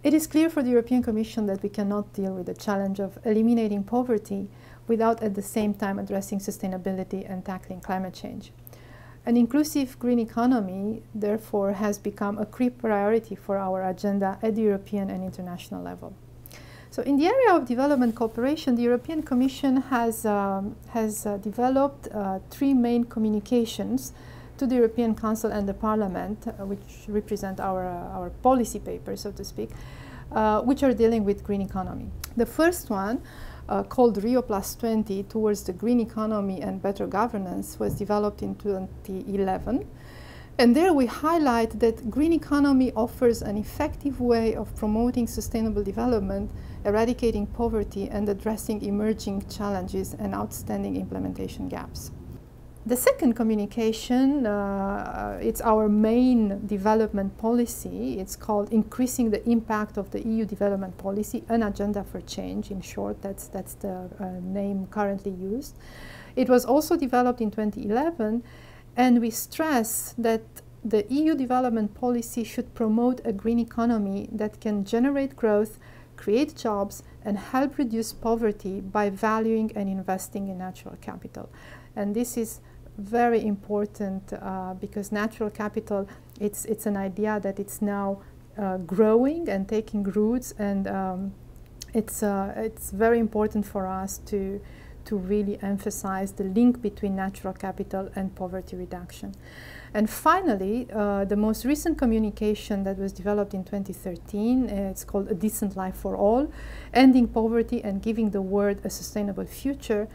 It is clear for the European Commission that we cannot deal with the challenge of eliminating poverty without at the same time addressing sustainability and tackling climate change. An inclusive green economy, therefore, has become a key priority for our agenda at the European and international level. So in the area of development cooperation, the European Commission has developed three main communications to the European Council and the Parliament, which represent our policy paper, so to speak, which are dealing with green economy. The first one, called Rio +20 towards the green economy and better governance, was developed in 2011. And there we highlight that green economy offers an effective way of promoting sustainable development, eradicating poverty, and addressing emerging challenges and outstanding implementation gaps. The second communication, it's our main development policy. It's called Increasing the Impact of the EU Development Policy, an Agenda for Change. In short, that's the name currently used. It was also developed in 2011, and we stress that the EU development policy should promote a green economy that can generate growth, create jobs, and help reduce poverty by valuing and investing in natural capital. And this is very important because natural capital, it's an idea that it's now growing and taking roots, and it's very important for us to really emphasize the link between natural capital and poverty reduction. And finally, the most recent communication that was developed in 2013, it's called A Decent Life for All, Ending Poverty and Giving the World a Sustainable Future.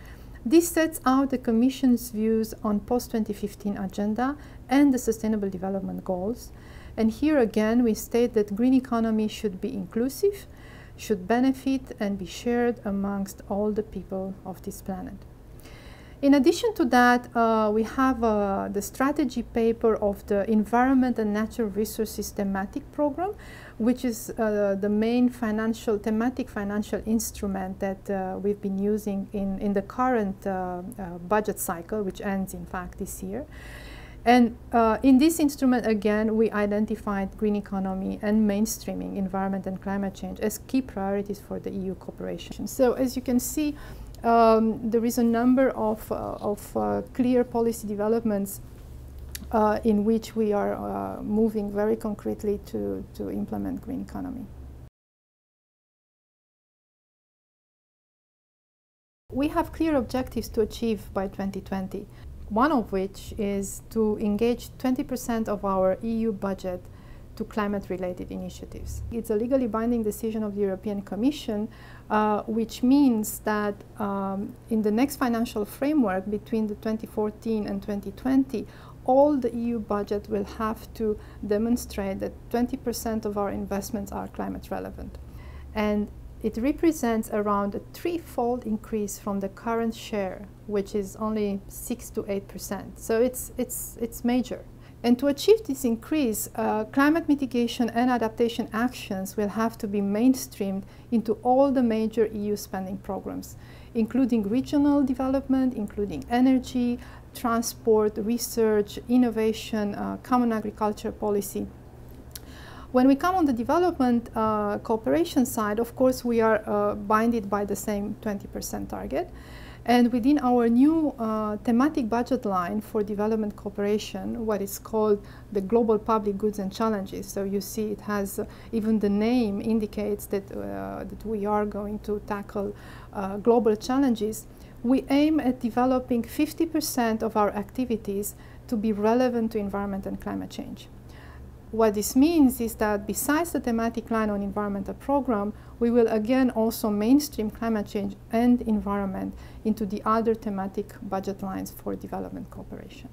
This sets out the Commission's views on post-2015 agenda and the Sustainable Development Goals. And here again, we state that green economy should be inclusive, should benefit and be shared amongst all the people of this planet. In addition to that, we have the strategy paper of the Environment and Natural Resources Thematic Program, which is the main thematic financial instrument that we've been using in the current budget cycle, which ends in fact this year. And in this instrument, again, we identified green economy and mainstreaming environment and climate change as key priorities for the EU cooperation. So as you can see, there is a number of clear policy developments in which we are moving very concretely to implement green economy. We have clear objectives to achieve by 2020, one of which is to engage 20% of our EU budget to climate-related initiatives. It's a legally binding decision of the European Commission, which means that in the next financial framework between the 2014 and 2020, all the EU budget will have to demonstrate that 20% of our investments are climate relevant. And it represents around a threefold increase from the current share, which is only 6 to 8%. So it's major. And to achieve this increase, climate mitigation and adaptation actions will have to be mainstreamed into all the major EU spending programs, including regional development, including energy, transport, research, innovation, common agriculture policy. When we come on the development cooperation side, of course, we are binded by the same 20% target. And within our new thematic budget line for development cooperation, what is called the Global Public Goods and Challenges, so you see it has, even the name indicates that, that we are going to tackle global challenges, we aim at developing 50% of our activities to be relevant to environment and climate change. What this means is that besides the thematic line on environmental program, we will again also mainstream climate change and environment into the other thematic budget lines for development cooperation.